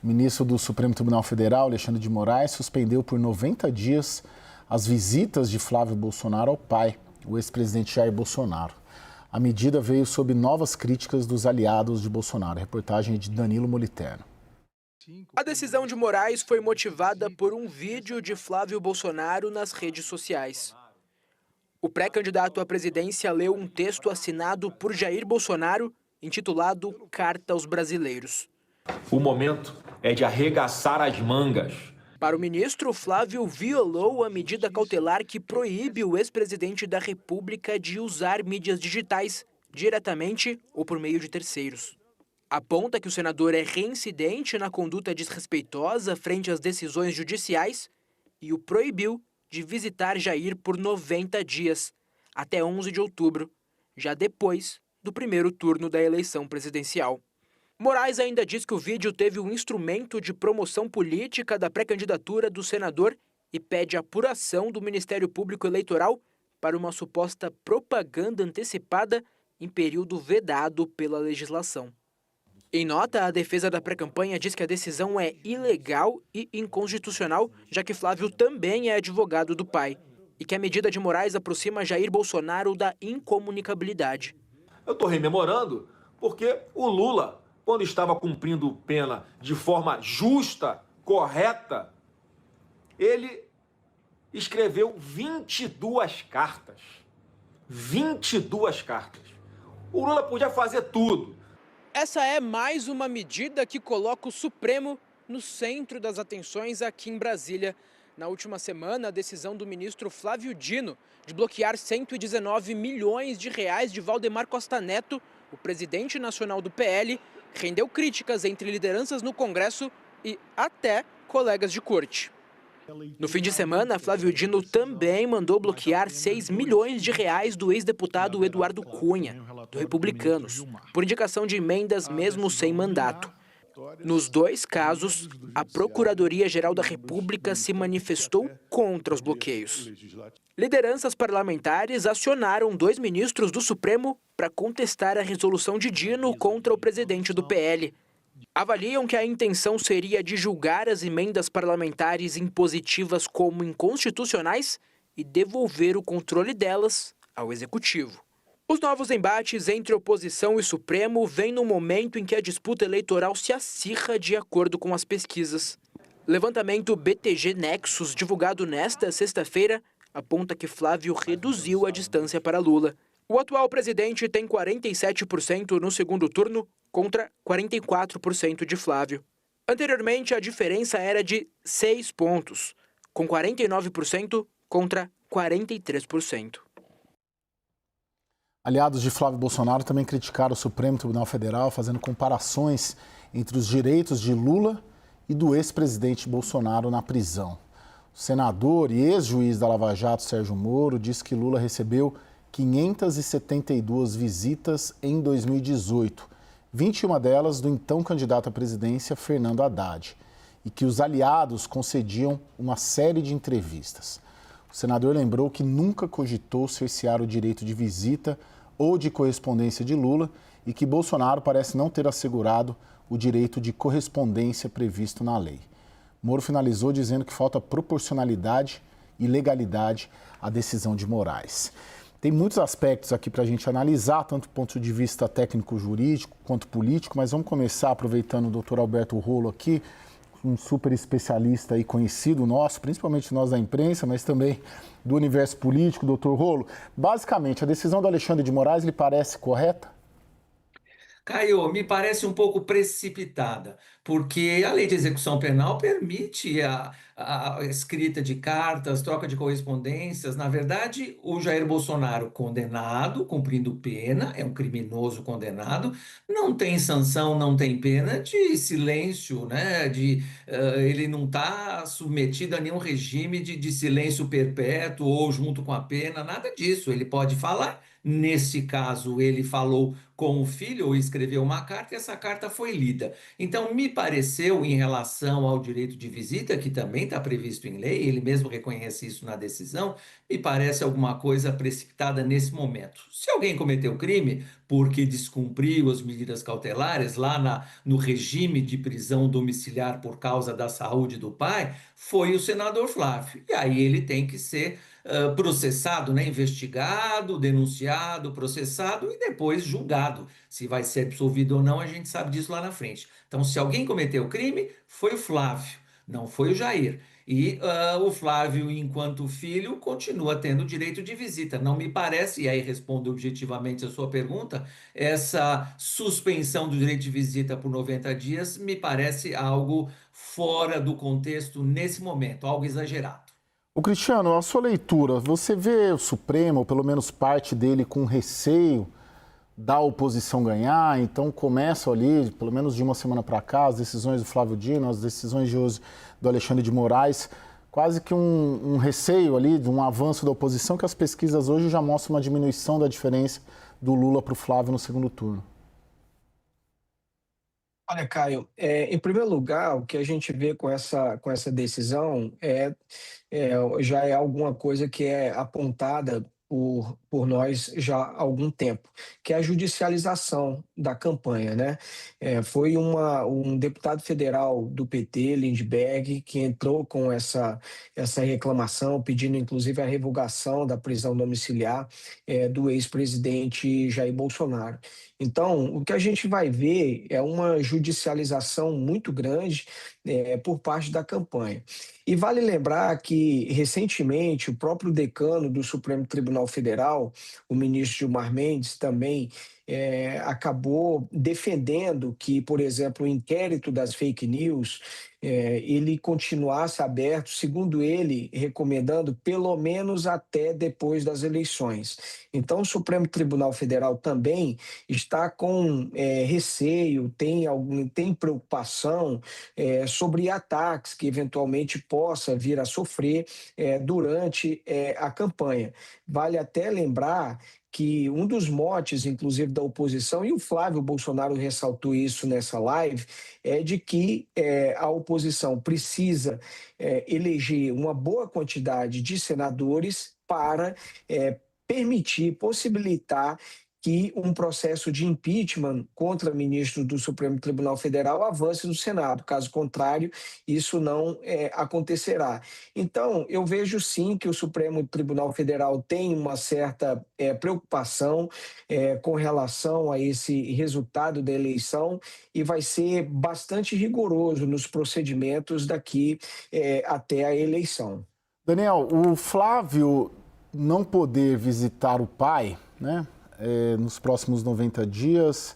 O ministro do Supremo Tribunal Federal, Alexandre de Moraes, suspendeu por 90 dias as visitas de Flávio Bolsonaro ao pai, o ex-presidente Jair Bolsonaro. A medida veio sob novas críticas dos aliados de Bolsonaro. Reportagem de Danilo Moliterno. A decisão de Moraes foi motivada por um vídeo de Flávio Bolsonaro nas redes sociais. O pré-candidato à presidência leu um texto assinado por Jair Bolsonaro, intitulado Carta aos Brasileiros. O momento é de arregaçar as mangas. Para o ministro, Flávio violou a medida cautelar que proíbe o ex-presidente da República de usar mídias digitais, diretamente ou por meio de terceiros. Aponta que o senador é reincidente na conduta desrespeitosa frente às decisões judiciais e o proibiu de visitar Jair por 90 dias, até 11 de outubro, já depois do primeiro turno da eleição presidencial. Moraes ainda diz que o vídeo teve um instrumento de promoção política da pré-candidatura do senador e pede apuração do Ministério Público Eleitoral para uma suposta propaganda antecipada em período vedado pela legislação. Em nota, a defesa da pré-campanha diz que a decisão é ilegal e inconstitucional, já que Flávio também é advogado do pai, e que a medida de Moraes aproxima Jair Bolsonaro da incomunicabilidade. Eu estou rememorando porque o Lula, quando estava cumprindo pena de forma justa, correta, ele escreveu 22 cartas. 22 cartas. O Lula podia fazer tudo. Essa é mais uma medida que coloca o Supremo no centro das atenções aqui em Brasília. Na última semana, a decisão do ministro Flávio Dino de bloquear 119 milhões de reais de Valdemar Costa Neto, o presidente nacional do PL, rendeu críticas entre lideranças no Congresso e até colegas de corte. No fim de semana, Flávio Dino também mandou bloquear 6 milhões de reais do ex-deputado Eduardo Cunha, do Republicanos, por indicação de emendas mesmo sem mandato. Nos dois casos, a Procuradoria-Geral da República se manifestou contra os bloqueios. Lideranças parlamentares acionaram 2 ministros do Supremo para contestar a resolução de Dino contra o presidente do PL. Avaliam que a intenção seria de julgar as emendas parlamentares impositivas como inconstitucionais e devolver o controle delas ao Executivo. Os novos embates entre oposição e Supremo vêm no momento em que a disputa eleitoral se acirra de acordo com as pesquisas. Levantamento BTG Nexus, divulgado nesta sexta-feira, aponta que Flávio reduziu a distância para Lula. O atual presidente tem 47% no segundo turno contra 44% de Flávio. Anteriormente, a diferença era de 6 pontos, com 49% contra 43%. Aliados de Flávio Bolsonaro também criticaram o Supremo Tribunal Federal, fazendo comparações entre os direitos de Lula e do ex-presidente Bolsonaro na prisão. O senador e ex-juiz da Lava Jato, Sérgio Moro, disse que Lula recebeu 572 visitas em 2018, 21 delas do então candidato à presidência, Fernando Haddad, e que os aliados concediam uma série de entrevistas. O senador lembrou que nunca cogitou cercear o direito de visita ou de correspondência de Lula e que Bolsonaro parece não ter assegurado o direito de correspondência previsto na lei. Moro finalizou dizendo que falta proporcionalidade e legalidade à decisão de Moraes. Tem muitos aspectos aqui para a gente analisar, tanto do ponto de vista técnico-jurídico quanto político, mas vamos começar aproveitando o doutor Alberto Rolo aqui, um super especialista e conhecido nosso, principalmente nós da imprensa, mas também do universo político, doutor Rolo. Basicamente, a decisão do Alexandre de Moraes lhe parece correta? Caio, me parece um pouco precipitada, porque a lei de execução penal permite a escrita de cartas, troca de correspondências. Na verdade, o Jair Bolsonaro, condenado, cumprindo pena, é um criminoso condenado, não tem sanção, não tem pena de silêncio, né? Ele não está submetido a nenhum regime de silêncio perpétuo ou junto com a pena, nada disso. Ele pode falar. Nesse caso, ele falou com o filho ou escreveu uma carta e essa carta foi lida. Então, me pareceu, em relação ao direito de visita, que também está previsto em lei, ele mesmo reconhece isso na decisão, me parece alguma coisa precipitada nesse momento. Se alguém cometeu crime porque descumpriu as medidas cautelares lá no regime de prisão domiciliar por causa da saúde do pai, foi o senador Flávio. E aí ele tem que ser processado, né, investigado, denunciado, processado e depois julgado. Se vai ser absolvido ou não, a gente sabe disso lá na frente. Então, se alguém cometeu crime, foi o Flávio, não foi o Jair. E o Flávio, enquanto filho, continua tendo direito de visita. Não me parece, e aí respondo objetivamente a sua pergunta, essa suspensão do direito de visita por 90 dias me parece algo fora do contexto nesse momento, algo exagerado. O Cristiano, a sua leitura, você vê o Supremo, ou pelo menos parte dele, com receio da oposição ganhar? Então começam ali, pelo menos de uma semana para cá, as decisões do Flávio Dino, as decisões de hoje do Alexandre de Moraes, quase que um receio ali de um avanço da oposição, que as pesquisas hoje já mostram uma diminuição da diferença do Lula para o Flávio no segundo turno. Olha, Caio, em primeiro lugar, o que a gente vê com essa decisão já é alguma coisa que é apontada por nós já há algum tempo, que é a judicialização da campanha, né? Foi um deputado federal do PT, Lindbergh, que entrou com essa reclamação, pedindo inclusive a revogação da prisão domiciliar do ex-presidente Jair Bolsonaro. Então, o que a gente vai ver é uma judicialização muito grande por parte da campanha. E vale lembrar que, recentemente, o próprio decano do Supremo Tribunal Federal, o ministro Gilmar Mendes, também acabou defendendo que, por exemplo, o inquérito das fake news ele continuasse aberto, segundo ele, recomendando pelo menos até depois das eleições. Então, o Supremo Tribunal Federal também está com receio, tem preocupação sobre ataques que eventualmente possa vir a sofrer durante a campanha. Vale até lembrar que um dos motes, inclusive, da oposição, e o Flávio Bolsonaro ressaltou isso nessa live, é de que a oposição precisa eleger uma boa quantidade de senadores para possibilitar que um processo de impeachment contra ministro do Supremo Tribunal Federal avance no Senado. Caso contrário, isso não acontecerá. Então, eu vejo sim que o Supremo Tribunal Federal tem uma certa preocupação com relação a esse resultado da eleição e vai ser bastante rigoroso nos procedimentos daqui até a eleição. Daniel, o Flávio não poder visitar o pai, né? Nos próximos 90 dias,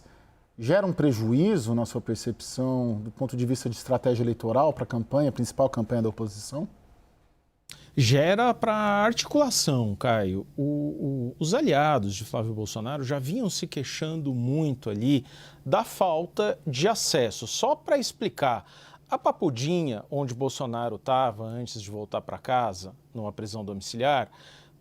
gera um prejuízo na sua percepção do ponto de vista de estratégia eleitoral para a campanha, a principal campanha da oposição? Gera para articulação, Caio. Os aliados de Flávio Bolsonaro já vinham se queixando muito ali da falta de acesso. Só para explicar, a Papudinha, onde Bolsonaro estava antes de voltar para casa, numa prisão domiciliar,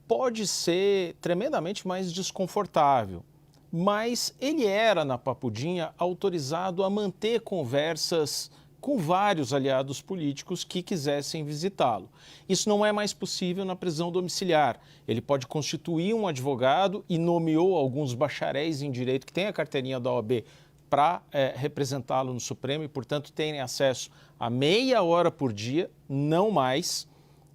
pode ser tremendamente mais desconfortável, mas ele era, na Papudinha, autorizado a manter conversas com vários aliados políticos que quisessem visitá-lo. Isso não é mais possível na prisão domiciliar. Ele pode constituir um advogado e nomeou alguns bacharéis em direito que têm a carteirinha da OAB para representá-lo no Supremo e, portanto, terem acesso a meia hora por dia, não mais,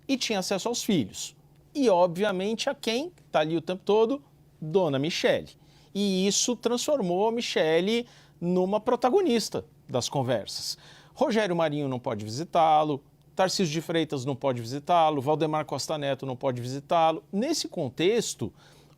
e tinha acesso aos filhos. E, obviamente, a quem está ali o tempo todo? Dona Michele. E isso transformou a Michele numa protagonista das conversas. Rogério Marinho não pode visitá-lo, Tarcísio de Freitas não pode visitá-lo, Valdemar Costa Neto não pode visitá-lo. Nesse contexto,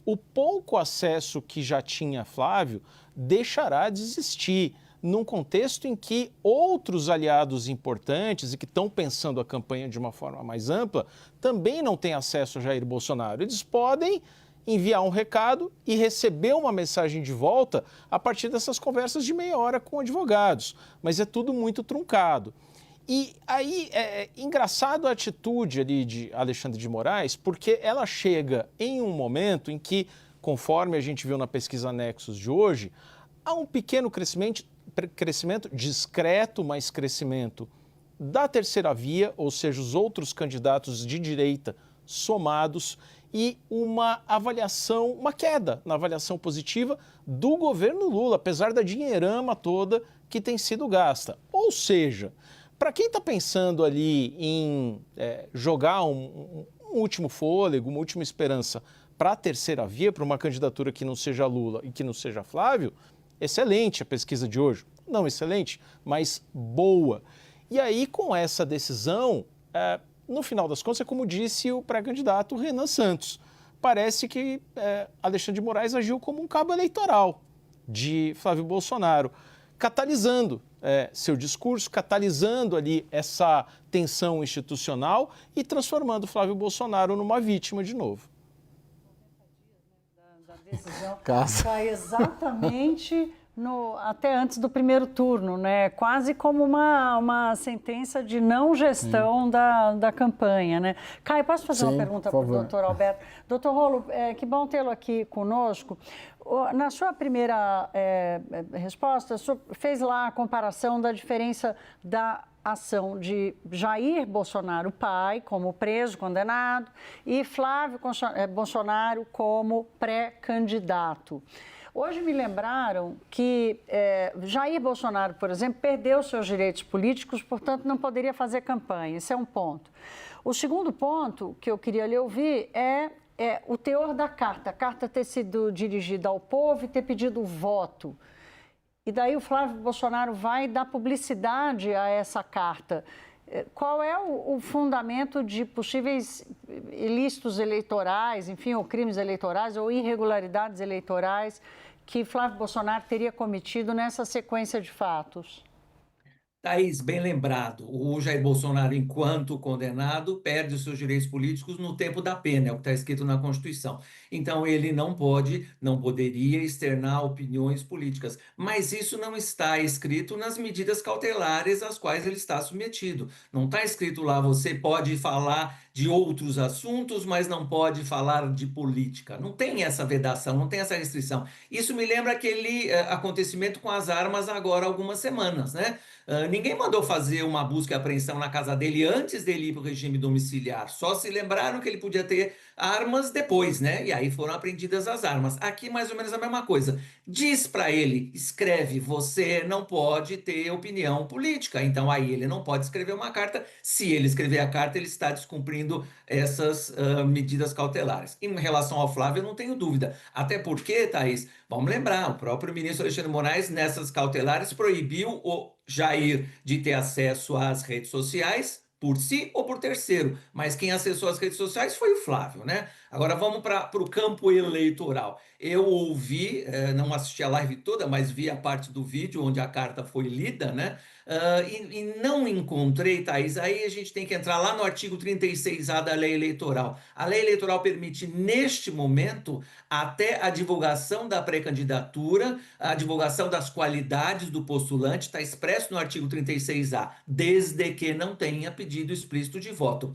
o pouco acesso que já tinha Flávio deixará de existir, num contexto em que outros aliados importantes e que estão pensando a campanha de uma forma mais ampla também não têm acesso a Jair Bolsonaro. Eles podem enviar um recado e receber uma mensagem de volta a partir dessas conversas de meia hora com advogados, mas é tudo muito truncado. E aí é engraçado a atitude ali de Alexandre de Moraes, porque ela chega em um momento em que, conforme a gente viu na pesquisa Nexus de hoje, há um pequeno crescimento discreto, mas crescimento da terceira via, ou seja, os outros candidatos de direita somados, e uma avaliação, uma queda na avaliação positiva do governo Lula, apesar da dinheirama toda que tem sido gasta. Ou seja, para quem está pensando ali em jogar um último fôlego, uma última esperança para a terceira via, para uma candidatura que não seja Lula e que não seja Flávio, excelente a pesquisa de hoje. Não excelente, mas boa. E aí, com essa decisão, no final das contas, é como disse o pré-candidato Renan Santos. Parece que Alexandre de Moraes agiu como um cabo eleitoral de Flávio Bolsonaro, catalisando seu discurso, catalisando ali essa tensão institucional e transformando Flávio Bolsonaro numa vítima de novo. Da decisão cai exatamente até antes do primeiro turno, né? Quase como uma sentença de não gestão da campanha, né? Caio, posso fazer uma pergunta para o doutor Alberto? Doutor Rolo, que bom tê-lo aqui conosco. Na sua primeira resposta, o senhor fez lá a comparação da diferença da ação de Jair Bolsonaro, pai, como preso, condenado, e Flávio Bolsonaro como pré-candidato. Hoje me lembraram que Jair Bolsonaro, por exemplo, perdeu seus direitos políticos, portanto não poderia fazer campanha. Esse é um ponto. O segundo ponto que eu queria lhe ouvir é o teor da carta. A carta ter sido dirigida ao povo e ter pedido voto. E daí o Flávio Bolsonaro vai dar publicidade a essa carta. Qual é o fundamento de possíveis ilícitos eleitorais, enfim, ou crimes eleitorais, ou irregularidades eleitorais que Flávio Bolsonaro teria cometido nessa sequência de fatos? Thaís, bem lembrado, o Jair Bolsonaro, enquanto condenado, perde os seus direitos políticos no tempo da pena, é o que está escrito na Constituição. Então, ele não poderia externar opiniões políticas, mas isso não está escrito nas medidas cautelares às quais ele está submetido. Não está escrito lá, você pode falar de outros assuntos, mas não pode falar de política. Não tem essa vedação, não tem essa restrição. Isso me lembra aquele acontecimento com as armas agora há algumas semanas, né? Ninguém mandou fazer uma busca e apreensão na casa dele antes dele ir para o regime domiciliar. Só se lembraram que ele podia ter armas depois, né? E aí foram apreendidas as armas. Aqui mais ou menos a mesma coisa. Diz para ele, escreve, você não pode ter opinião política. Então aí ele não pode escrever uma carta. Se ele escrever a carta, ele está descumprindo essas medidas cautelares. Em relação ao Flávio, eu não tenho dúvida. Até porque, Thaís, vamos lembrar, o próprio ministro Alexandre de Moraes, nessas cautelares, proibiu o Jair de ter acesso às redes sociais, por si ou por terceiro, mas quem acessou as redes sociais foi o Flávio, né? Agora vamos para o campo eleitoral. Eu ouvi, não assisti a live toda, mas vi a parte do vídeo onde a carta foi lida, né? E não encontrei, Thaís, aí a gente tem que entrar lá no artigo 36A da lei eleitoral. A lei eleitoral permite, neste momento, até a divulgação da pré-candidatura, a divulgação das qualidades do postulante, está expresso no artigo 36A, desde que não tenha pedido explícito de voto.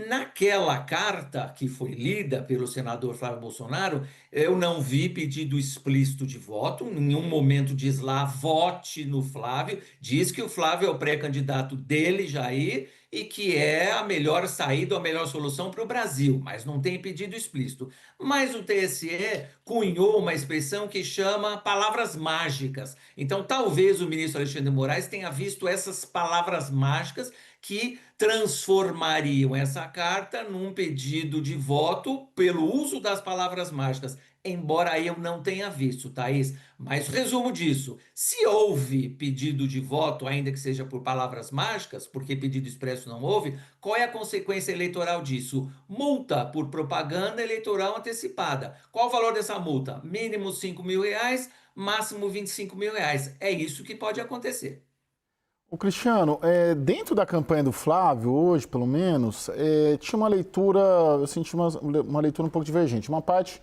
Naquela carta que foi lida pelo senador Flávio Bolsonaro, eu não vi pedido explícito de voto, em nenhum momento diz lá, vote no Flávio, diz que o Flávio é o pré-candidato dele, Jair, e que é a melhor saída, a melhor solução para o Brasil, mas não tem pedido explícito. Mas o TSE cunhou uma expressão que chama palavras mágicas. Então, talvez o ministro Alexandre de Moraes tenha visto essas palavras mágicas que transformariam essa carta num pedido de voto pelo uso das palavras mágicas, embora eu não tenha visto, Thaís. Mas resumo disso, se houve pedido de voto, ainda que seja por palavras mágicas, porque pedido expresso não houve, qual é a consequência eleitoral disso? Multa por propaganda eleitoral antecipada. Qual o valor dessa multa? Mínimo R$5.000, máximo R$25.000. É isso que pode acontecer. O Cristiano, dentro da campanha do Flávio, hoje pelo menos, tinha uma leitura, eu senti uma leitura um pouco divergente. Uma parte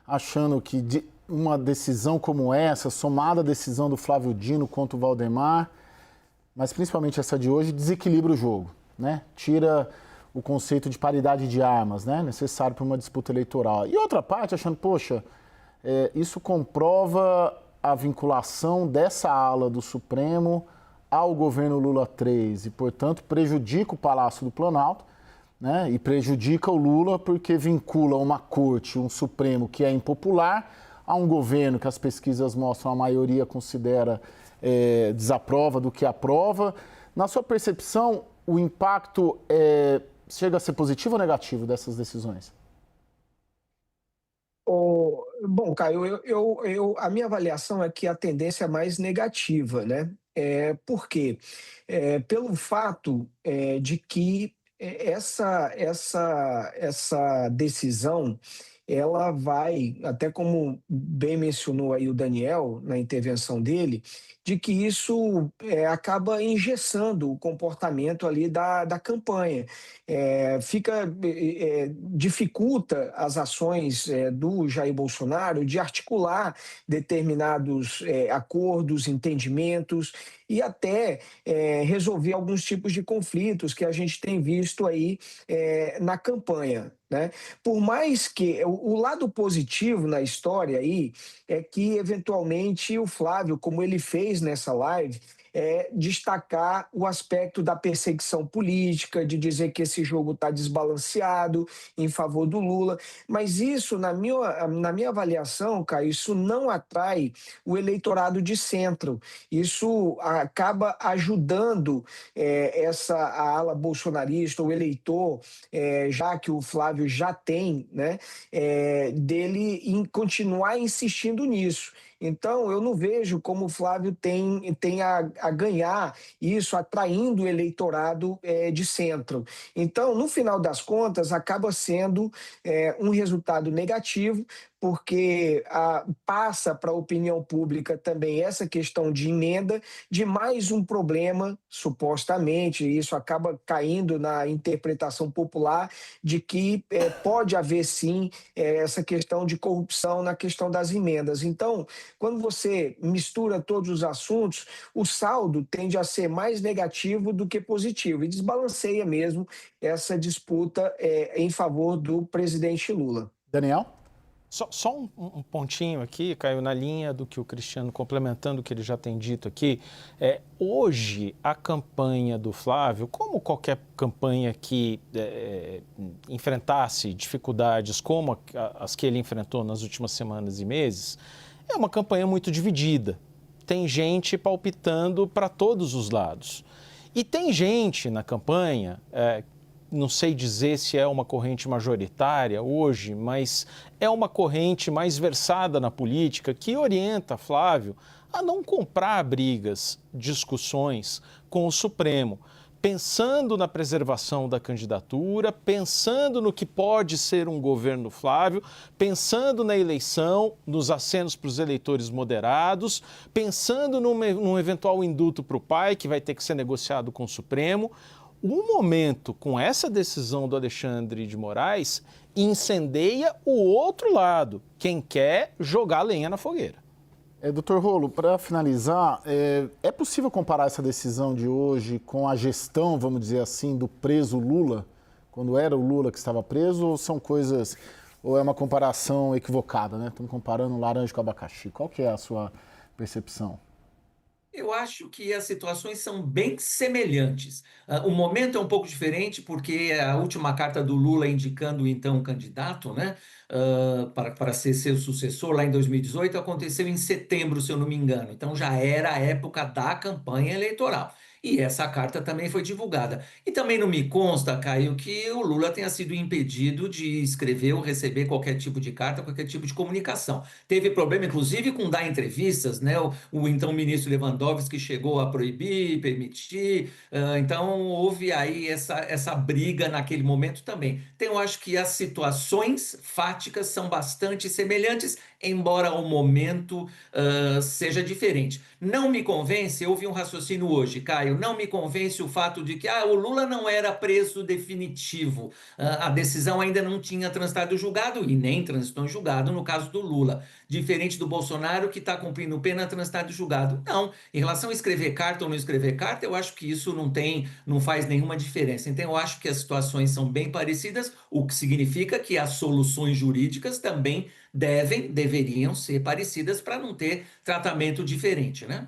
achando que uma decisão como essa, somada à decisão do Flávio Dino contra o Valdemar, mas principalmente essa de hoje, desequilibra o jogo, né? Tira o conceito de paridade de armas, né? Necessário para uma disputa eleitoral. E outra parte achando, poxa, isso comprova a vinculação dessa ala do Supremo ao governo Lula III e, portanto, prejudica o Palácio do Planalto, né? E prejudica o Lula porque vincula uma corte, um Supremo que é impopular, a um governo que as pesquisas mostram a maioria considera desaprova do que aprova. Na sua percepção, o impacto chega a ser positivo ou negativo dessas decisões? Bom, Caio, a minha avaliação é que a tendência é mais negativa, né? Por quê? Pelo fato de que essa decisão ela vai, até como bem mencionou aí o Daniel na intervenção dele, de que isso acaba engessando o comportamento ali da campanha. Dificulta as ações do Jair Bolsonaro de articular determinados acordos, entendimentos e até resolver alguns tipos de conflitos que a gente tem visto aí na campanha, né? Por mais que o lado positivo na história aí é que, eventualmente, o Flávio, como ele fez nessa live, destacar o aspecto da perseguição política, de dizer que esse jogo está desbalanceado em favor do Lula. Mas isso, na minha avaliação, Caio, isso não atrai o eleitorado de centro. Isso acaba ajudando a ala bolsonarista, o eleitor, já que o Flávio já tem, né, dele continuar insistindo nisso. Então, eu não vejo como o Flávio tem a ganhar isso, atraindo o eleitorado de centro. Então, no final das contas, acaba sendo um resultado negativo, porque passa para a opinião pública também essa questão de emenda, de mais um problema, supostamente, e isso acaba caindo na interpretação popular, de que pode haver, sim, essa questão de corrupção na questão das emendas. Então, quando você mistura todos os assuntos, o saldo tende a ser mais negativo do que positivo, e desbalanceia mesmo essa disputa em favor do presidente Lula. Daniel? Só um pontinho aqui, Caio, na linha do que o Cristiano, complementando o que ele já tem dito aqui. Hoje, a campanha do Flávio, como qualquer campanha que enfrentasse dificuldades como as que ele enfrentou nas últimas semanas e meses, é uma campanha muito dividida. Tem gente palpitando para todos os lados. E tem gente na campanha, não sei dizer se é uma corrente majoritária hoje, mas é uma corrente mais versada na política que orienta Flávio a não comprar brigas, discussões com o Supremo, pensando na preservação da candidatura, pensando no que pode ser um governo Flávio, pensando na eleição, nos acenos para os eleitores moderados, pensando num eventual indulto para o pai, que vai ter que ser negociado com o Supremo. O momento, com essa decisão do Alexandre de Moraes, incendeia o outro lado, quem quer jogar lenha na fogueira. Doutor Rolo, para finalizar, é possível comparar essa decisão de hoje com a gestão, vamos dizer assim, do preso Lula, quando era o Lula que estava preso, ou são coisas, ou é uma comparação equivocada, né? Estamos comparando laranja com abacaxi. Qual que é a sua percepção? Eu acho que as situações são bem semelhantes. O momento é um pouco diferente, porque a última carta do Lula indicando então um candidato, né, para ser seu sucessor lá em 2018 aconteceu em setembro, se eu não me engano. Então já era a época da campanha eleitoral. E essa carta também foi divulgada. E também não me consta, Caio, que o Lula tenha sido impedido de escrever ou receber qualquer tipo de carta, qualquer tipo de comunicação. Teve problema, inclusive, com dar entrevistas, né? O então ministro Lewandowski chegou a proibir, permitir. Então, houve aí essa briga naquele momento também. Então, eu acho que as situações fáticas são bastante semelhantes, embora o momento seja diferente. Não me convence, eu ouvi um raciocínio hoje, Caio, não me convence o fato de que o Lula não era preso definitivo. A decisão ainda não tinha transitado em julgado e nem transitou em julgado no caso do Lula. Diferente do Bolsonaro, que está cumprindo pena transitado em julgado. Não, em relação a escrever carta ou não escrever carta, eu acho que isso não faz nenhuma diferença. Então, eu acho que as situações são bem parecidas, o que significa que as soluções jurídicas também deveriam ser parecidas para não ter tratamento diferente, né?